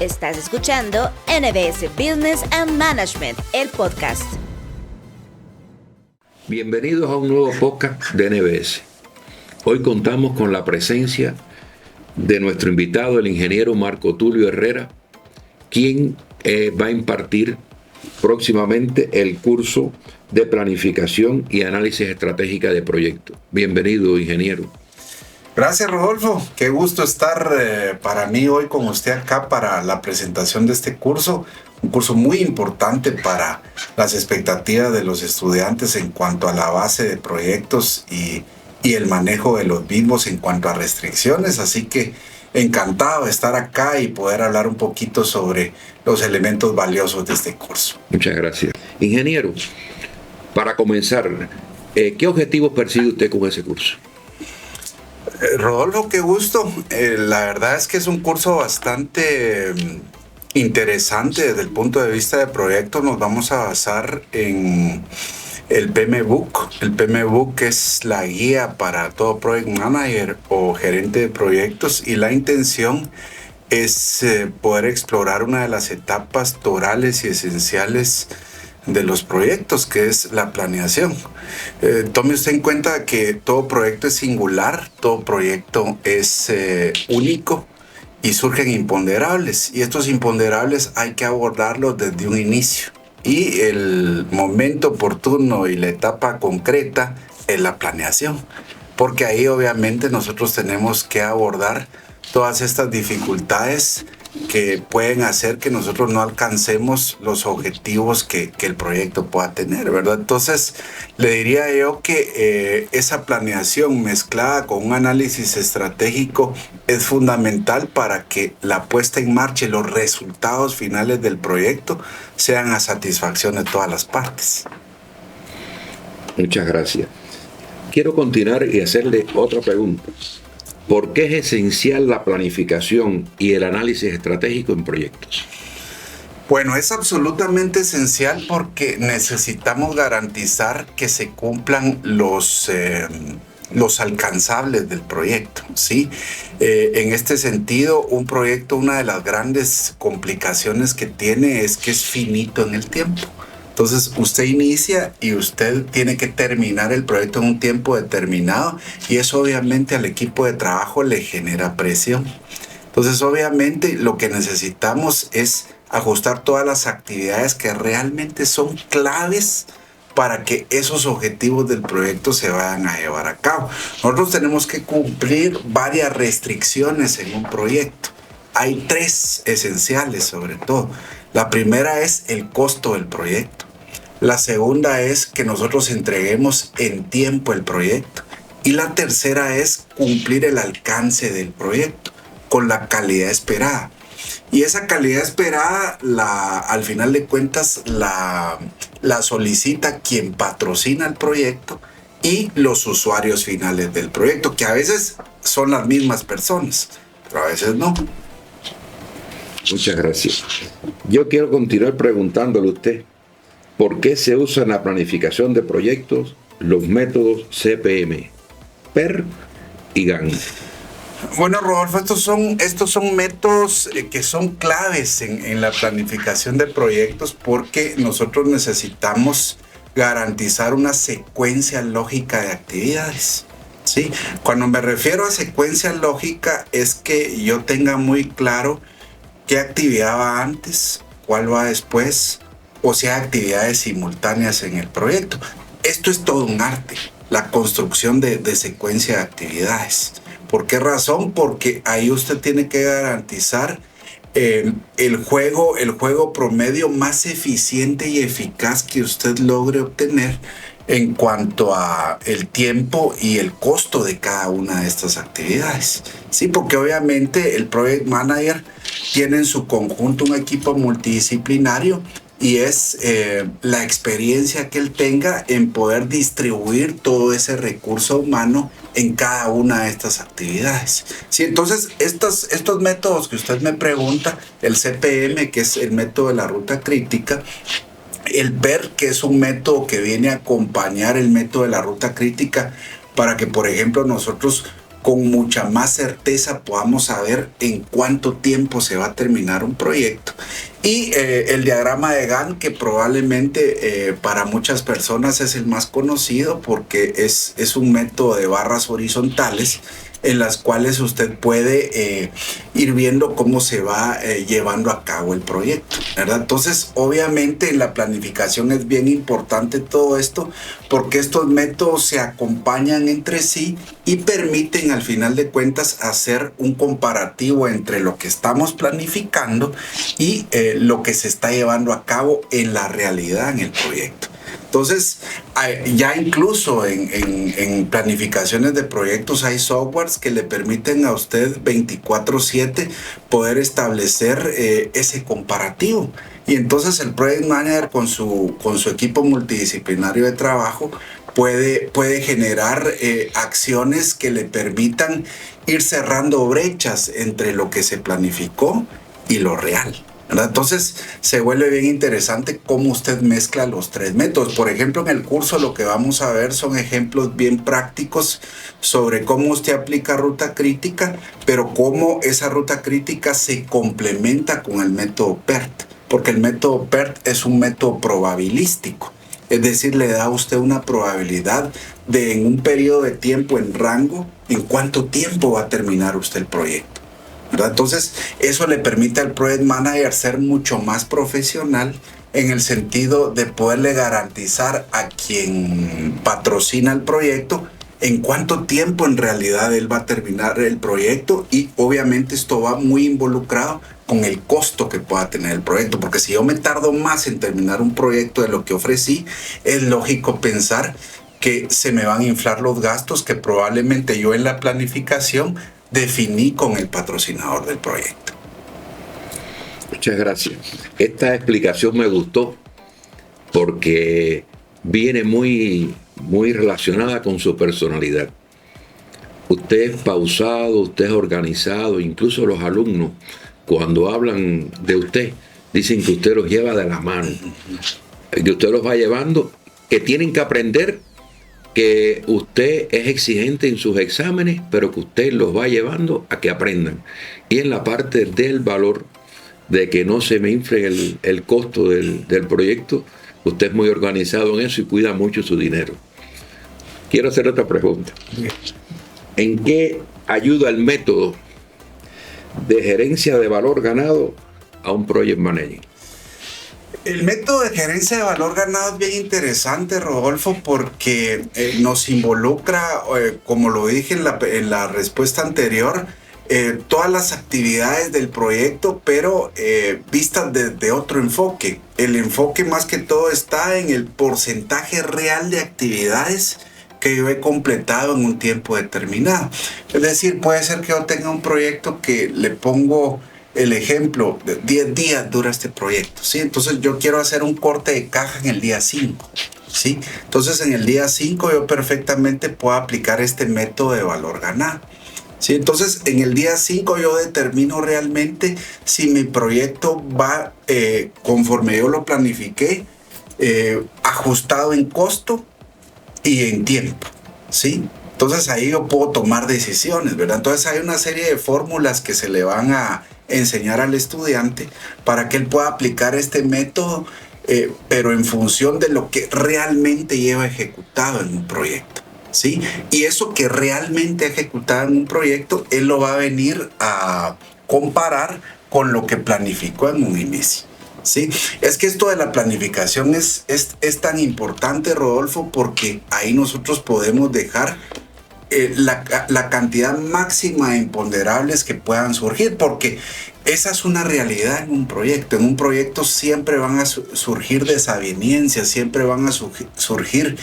Estás escuchando NBS Business and Management, el podcast. Bienvenidos a un nuevo podcast de NBS. Hoy contamos con la presencia de nuestro invitado, el ingeniero Marco Tulio Herrera, quien va a impartir próximamente el curso de planificación y análisis estratégica de proyectos. Bienvenido, ingeniero. Gracias, Rodolfo. Qué gusto estar para mí hoy con usted acá para la presentación de este curso. Un curso muy importante para las expectativas de los estudiantes en cuanto a la base de proyectos y el manejo de los mismos en cuanto a restricciones. Así que encantado de estar acá y poder hablar un poquito sobre los elementos valiosos de este curso. Muchas gracias. Ingeniero, para comenzar, ¿qué objetivos persigue usted con ese curso? Rodolfo, qué gusto. La verdad es que es un curso bastante interesante desde el punto de vista de proyecto. Nos vamos a basar en el PMBOK. El PMBOK es la guía para todo Project Manager o gerente de proyectos, y la intención es poder explorar una de las etapas torales y esenciales de los proyectos, que es la planeación. Tome usted en cuenta que todo proyecto es singular, todo proyecto es único y surgen imponderables, y estos imponderables hay que abordarlos desde un inicio, y el momento oportuno y la etapa concreta es la planeación, porque ahí obviamente nosotros tenemos que abordar todas estas dificultades que pueden hacer que nosotros no alcancemos los objetivos que el proyecto pueda tener, ¿verdad? Entonces, le diría yo que esa planeación mezclada con un análisis estratégico es fundamental para que la puesta en marcha y los resultados finales del proyecto sean a satisfacción de todas las partes. Muchas gracias. Quiero continuar y hacerle otra pregunta. ¿Por qué es esencial la planificación y el análisis estratégico en proyectos? Bueno, es absolutamente esencial porque necesitamos garantizar que se cumplan los alcanzables del proyecto, ¿sí? En este sentido, un proyecto, una de las grandes complicaciones que tiene es que es finito en el tiempo. Entonces, usted inicia y usted tiene que terminar el proyecto en un tiempo determinado, y eso obviamente al equipo de trabajo le genera presión. Entonces, obviamente, lo que necesitamos es ajustar todas las actividades que realmente son claves para que esos objetivos del proyecto se vayan a llevar a cabo. Nosotros tenemos que cumplir varias restricciones en un proyecto. Hay 3 esenciales sobre todo. La primera es el costo del proyecto. La segunda es que nosotros entreguemos en tiempo el proyecto. Y la tercera es cumplir el alcance del proyecto con la calidad esperada. Y esa calidad esperada, al final de cuentas, la solicita quien patrocina el proyecto y los usuarios finales del proyecto, que a veces son las mismas personas, pero a veces no. Muchas gracias. Yo quiero continuar preguntándole a usted, ¿por qué se usa en la planificación de proyectos los métodos CPM, PER y GAN? Bueno, Rodolfo, estos son métodos que son claves en la planificación de proyectos, porque nosotros necesitamos garantizar una secuencia lógica de actividades, ¿sí? Cuando me refiero a secuencia lógica es que yo tenga muy claro qué actividad va antes, cuál va después, o sea, actividades simultáneas en el proyecto. Esto es todo un arte, la construcción de secuencia de actividades. ¿Por qué razón? Porque ahí usted tiene que garantizar el juego promedio más eficiente y eficaz que usted logre obtener en cuanto a el tiempo y el costo de cada una de estas actividades. Sí, porque obviamente el Project Manager tiene en su conjunto un equipo multidisciplinario, y es la experiencia que él tenga en poder distribuir todo ese recurso humano en cada una de estas actividades. Sí, entonces estos métodos que usted me pregunta, el CPM, que es el método de la ruta crítica, el PER, que es un método que viene a acompañar el método de la ruta crítica para que, por ejemplo, nosotros con mucha más certeza podamos saber en cuánto tiempo se va a terminar un proyecto. Y el diagrama de Gantt, que probablemente para muchas personas es el más conocido porque es un método de barras horizontales en las cuales usted puede ir viendo cómo se va llevando a cabo el proyecto, ¿verdad? Entonces, obviamente en la planificación es bien importante todo esto porque estos métodos se acompañan entre sí y permiten al final de cuentas hacer un comparativo entre lo que estamos planificando y lo que se está llevando a cabo en la realidad en el proyecto. Entonces, ya incluso en planificaciones de proyectos hay softwares que le permiten a usted 24/7 poder establecer ese comparativo. Y entonces el Project Manager con su equipo multidisciplinario de trabajo puede generar acciones que le permitan ir cerrando brechas entre lo que se planificó y lo real, ¿verdad? Entonces se vuelve bien interesante cómo usted mezcla los tres métodos. Por ejemplo, en el curso lo que vamos a ver son ejemplos bien prácticos sobre cómo usted aplica ruta crítica, pero cómo esa ruta crítica se complementa con el método PERT, porque el método PERT es un método probabilístico. Es decir, le da a usted una probabilidad de en un periodo de tiempo en rango, en cuánto tiempo va a terminar usted el proyecto, ¿verdad? Entonces, eso le permite al Project Manager ser mucho más profesional en el sentido de poderle garantizar a quien patrocina el proyecto en cuánto tiempo en realidad él va a terminar el proyecto, y obviamente esto va muy involucrado con el costo que pueda tener el proyecto, porque si yo me tardo más en terminar un proyecto de lo que ofrecí, es lógico pensar que se me van a inflar los gastos que probablemente yo en la planificación definí con el patrocinador del proyecto. Muchas gracias. Esta explicación me gustó porque viene muy relacionada con su personalidad. Usted es pausado, usted es organizado, incluso los alumnos, cuando hablan de usted, dicen que usted los lleva de la mano, que usted los va llevando, que tienen que aprender que usted es exigente en sus exámenes, pero que usted los va llevando a que aprendan. Y en la parte del valor, de que no se me infle el costo del proyecto, usted es muy organizado en eso y cuida mucho su dinero. Quiero hacer otra pregunta. ¿En qué ayuda el método de gerencia de valor ganado a un project manager? El método de gerencia de valor ganado es bien interesante, Rodolfo, porque nos involucra, como lo dije en la respuesta anterior, todas las actividades del proyecto, pero vistas desde otro enfoque. El enfoque más que todo está en el porcentaje real de actividades que yo he completado en un tiempo determinado. Es decir, puede ser que yo tenga un proyecto que le pongo el ejemplo, de 10 días dura este proyecto, ¿sí? Entonces yo quiero hacer un corte de caja en el día 5, ¿sí? Entonces en el día 5 yo perfectamente puedo aplicar este método de valor ganado, ¿sí? Entonces en el día 5 yo determino realmente si mi proyecto va conforme yo lo planifiqué, ajustado en costo y en tiempo, ¿sí? Entonces ahí yo puedo tomar decisiones, ¿verdad? Entonces hay una serie de fórmulas que se le van a enseñar al estudiante para que él pueda aplicar este método, pero en función de lo que realmente lleva ejecutado en un proyecto, ¿sí? Y eso que realmente ha ejecutado en un proyecto, él lo va a venir a comparar con lo que planificó en un inicio, ¿sí? Es que esto de la planificación es tan importante, Rodolfo, porque ahí nosotros podemos dejar la cantidad máxima de imponderables que puedan surgir, porque esa es una realidad en un proyecto. En un proyecto siempre van a surgir desavenencias, siempre van a surgir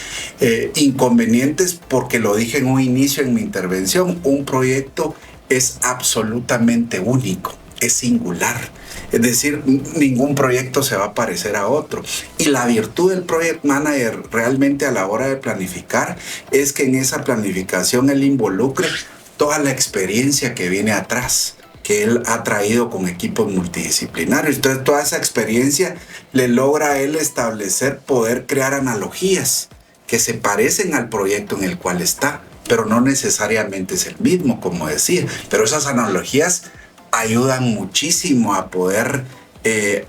inconvenientes, porque lo dije en un inicio en mi intervención, un proyecto es absolutamente único, es singular. Es decir, ningún proyecto se va a parecer a otro. Y la virtud del Project Manager realmente a la hora de planificar es que en esa planificación él involucre toda la experiencia que viene atrás, que él ha traído con equipos multidisciplinarios. Entonces toda esa experiencia le logra a él establecer, poder crear analogías que se parecen al proyecto en el cual está, pero no necesariamente es el mismo, como decía. Pero esas analogías ayudan muchísimo a poder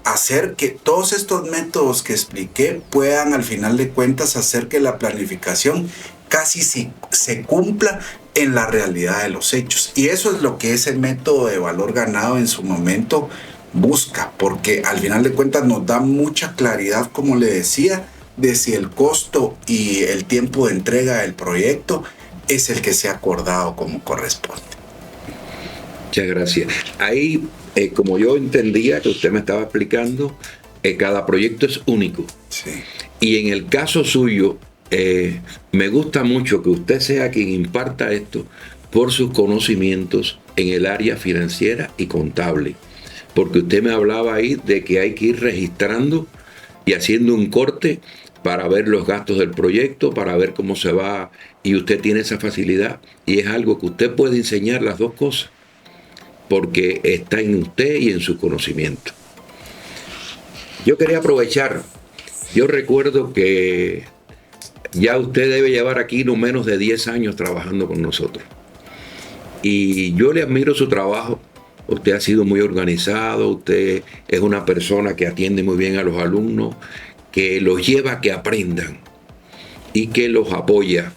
hacer que todos estos métodos que expliqué puedan al final de cuentas hacer que la planificación casi se cumpla en la realidad de los hechos. Y eso es lo que ese método de valor ganado en su momento busca, porque al final de cuentas nos da mucha claridad, como le decía, de si el costo y el tiempo de entrega del proyecto es el que se ha acordado como corresponde. Muchas gracias. Ahí, como yo entendía que usted me estaba explicando, cada proyecto es único. Sí. Y en el caso suyo, me gusta mucho que usted sea quien imparta esto por sus conocimientos en el área financiera y contable. Porque usted me hablaba ahí de que hay que ir registrando y haciendo un corte para ver los gastos del proyecto, para ver cómo se va, y usted tiene esa facilidad, y es algo que usted puede enseñar las dos cosas, porque está en usted y en su conocimiento. Yo quería aprovechar, yo recuerdo que ya usted debe llevar aquí no menos de 10 años trabajando con nosotros, y yo le admiro su trabajo. Usted ha sido muy organizado, usted es una persona que atiende muy bien a los alumnos, que los lleva a que aprendan y que los apoya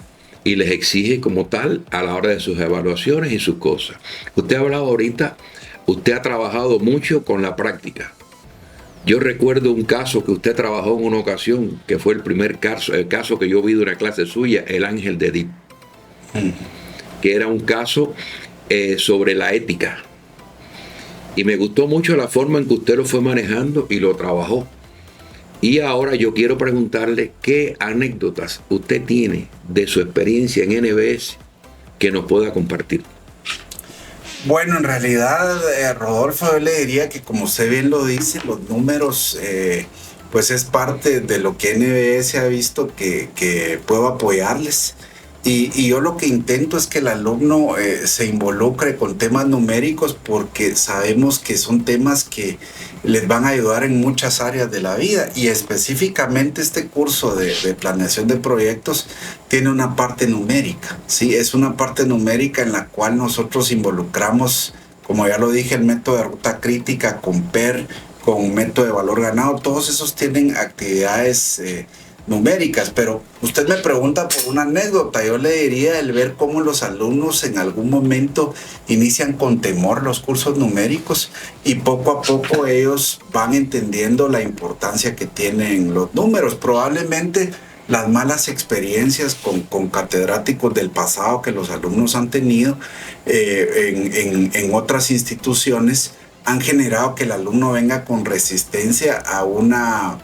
y les exige como tal a la hora de sus evaluaciones y sus cosas. Usted ha hablado ahorita, usted ha trabajado mucho con la práctica. Yo recuerdo un caso que usted trabajó en una ocasión, que fue el caso que yo vi de una clase suya, el Ángel de Edip, que era un caso sobre la ética. Y me gustó mucho la forma en que usted lo fue manejando y lo trabajó. Y ahora yo quiero preguntarle qué anécdotas usted tiene de su experiencia en NBS que nos pueda compartir. Bueno, en realidad, Rodolfo, yo le diría que, como usted bien lo dice, los números pues es parte de lo que NBS ha visto que puedo apoyarles. Y yo lo que intento es que el alumno se involucre con temas numéricos, porque sabemos que son temas que les van a ayudar en muchas áreas de la vida, y específicamente este curso de planeación de proyectos tiene una parte numérica, ¿sí? Es una parte numérica en la cual nosotros involucramos, como ya lo dije, el método de ruta crítica con PER, con método de valor ganado. Todos esos tienen actividades numéricas, pero usted me pregunta por una anécdota. Yo le diría el ver cómo los alumnos en algún momento inician con temor los cursos numéricos, y poco a poco ellos van entendiendo la importancia que tienen los números. Probablemente las malas experiencias con catedráticos del pasado que los alumnos han tenido en otras instituciones han generado que el alumno venga con resistencia a una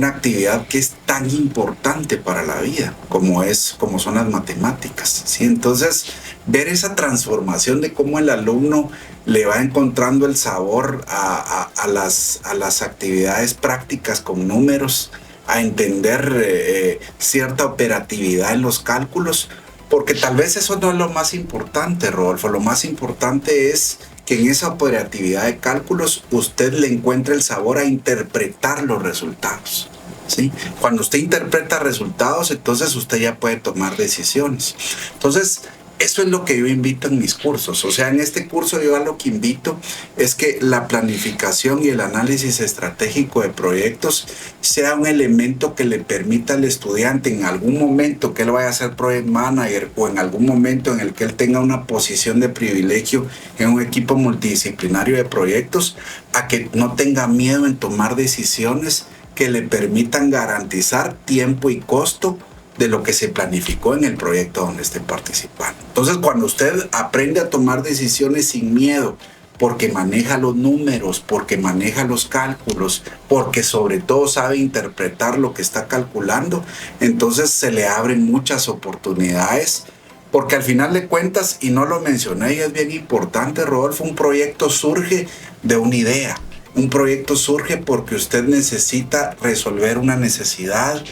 actividad que es tan importante para la vida como son las matemáticas, ¿sí? Entonces, ver esa transformación de cómo el alumno le va encontrando el sabor a las actividades prácticas con números, a entender cierta operatividad en los cálculos, porque tal vez eso no es lo más importante, Rodolfo. Lo más importante es que en esa operatividad de cálculos usted le encuentre el sabor a interpretar los resultados, ¿sí? Cuando usted interpreta resultados, entonces usted ya puede tomar decisiones. Entonces, eso es lo que yo invito en mis cursos. O sea, en este curso yo a lo que invito es que la planificación y el análisis estratégico de proyectos sea un elemento que le permita al estudiante, en algún momento que él vaya a ser project manager, o en algún momento en el que él tenga una posición de privilegio en un equipo multidisciplinario de proyectos, a que no tenga miedo en tomar decisiones que le permitan garantizar tiempo y costo de lo que se planificó en el proyecto donde esté participando. Entonces, cuando usted aprende a tomar decisiones sin miedo, porque maneja los números, porque maneja los cálculos, porque sobre todo sabe interpretar lo que está calculando, entonces se le abren muchas oportunidades, porque al final de cuentas, y no lo mencioné y es bien importante, Rodolfo, un proyecto surge de una idea. Un proyecto surge porque usted necesita resolver una necesidad.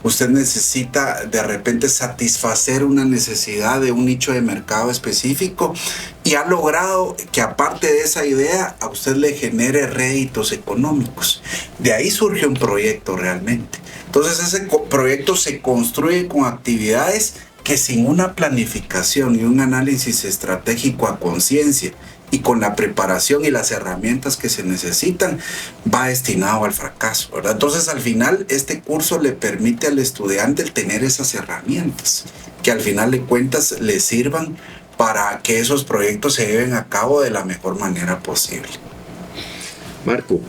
Usted necesita de repente satisfacer una necesidad de un nicho de mercado específico, y ha logrado que, aparte de esa idea, a usted le genere réditos económicos. De ahí surge un proyecto realmente. Entonces ese proyecto se construye con actividades que sin una planificación y un análisis estratégico a conciencia y con la preparación y las herramientas que se necesitan, va destinado al fracaso, ¿verdad? Entonces, al final, este curso le permite al estudiante el tener esas herramientas que al final de cuentas le sirvan para que esos proyectos se lleven a cabo de la mejor manera posible. Marco,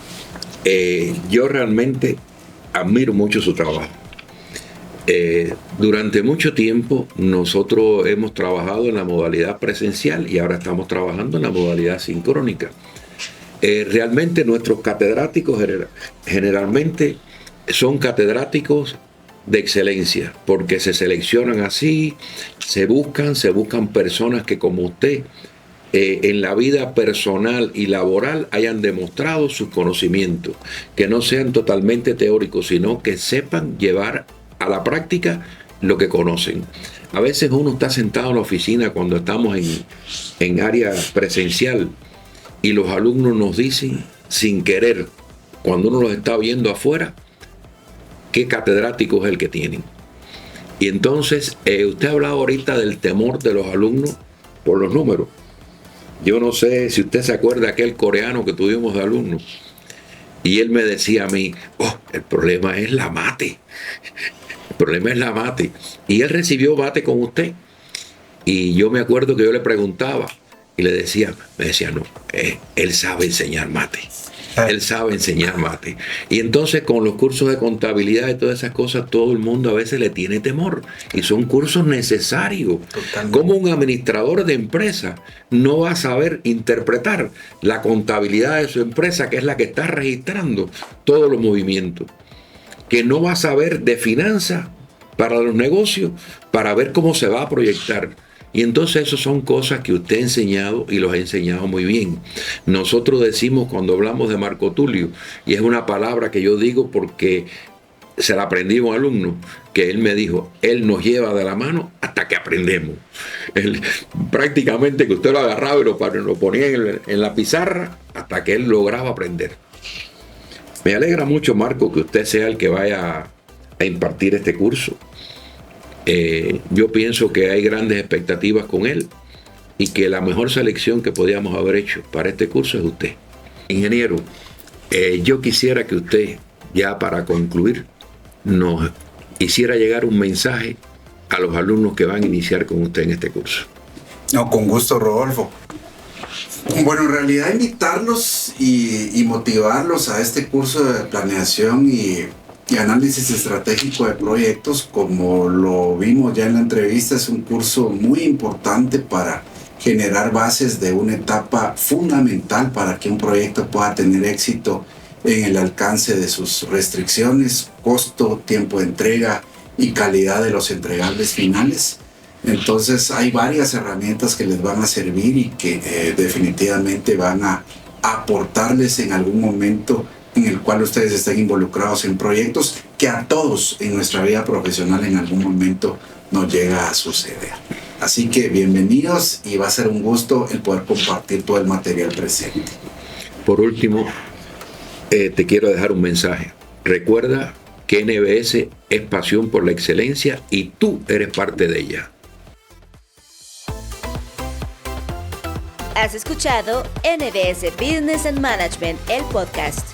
yo realmente admiro mucho su trabajo. Durante mucho tiempo nosotros hemos trabajado en la modalidad presencial y ahora estamos trabajando en la modalidad sincrónica. Realmente nuestros catedráticos generalmente son catedráticos de excelencia, porque se seleccionan así, se buscan personas que como usted en la vida personal y laboral hayan demostrado sus conocimientos, que no sean totalmente teóricos, sino que sepan llevar a la práctica lo que conocen. A veces uno está sentado en la oficina cuando estamos en área presencial y los alumnos nos dicen sin querer, cuando uno los está viendo afuera, qué catedrático es el que tienen. Y entonces, usted ha hablado ahorita del temor de los alumnos por los números. Yo no sé si usted se acuerda de aquel coreano que tuvimos de alumnos. Y él me decía a mí, el problema es la mate. El problema es la mate. Y él recibió mate con usted. Y yo me acuerdo que yo le preguntaba y me decía, no, él sabe enseñar mate. Él sabe enseñar mate. Y entonces con los cursos de contabilidad y todas esas cosas, todo el mundo a veces le tiene temor. Y son cursos necesarios. Totalmente. Como un administrador de empresa no va a saber interpretar la contabilidad de su empresa, que es la que está registrando todos los movimientos. Que no va a saber de finanzas para los negocios, para ver cómo se va a proyectar. Y entonces esas son cosas que usted ha enseñado y los ha enseñado muy bien. Nosotros decimos cuando hablamos de Marco Tulio, y es una palabra que yo digo porque se la aprendí a un alumno, que él me dijo, él nos lleva de la mano hasta que aprendemos. Prácticamente que usted lo agarraba y lo ponía en la pizarra hasta que él lograba aprender. Me alegra mucho, Marco, que usted sea el que vaya a impartir este curso. Yo pienso que hay grandes expectativas con él y que la mejor selección que podíamos haber hecho para este curso es usted. Ingeniero, yo quisiera que usted, ya para concluir, nos hiciera llegar un mensaje a los alumnos que van a iniciar con usted en este curso. No, con gusto, Rodolfo. Bueno, en realidad invitarlos y motivarlos a este curso de planeación y análisis estratégico de proyectos, como lo vimos ya en la entrevista, es un curso muy importante para generar bases de una etapa fundamental para que un proyecto pueda tener éxito en el alcance de sus restricciones, costo, tiempo de entrega y calidad de los entregables finales. Entonces hay varias herramientas que les van a servir y que definitivamente van a aportarles en algún momento en el cual ustedes estén involucrados en proyectos que a todos en nuestra vida profesional en algún momento nos llega a suceder. Así que bienvenidos y va a ser un gusto el poder compartir todo el material presente. Por último, te quiero dejar un mensaje. Recuerda que NBS es pasión por la excelencia y tú eres parte de ella. Has escuchado NBS Business and Management, el podcast.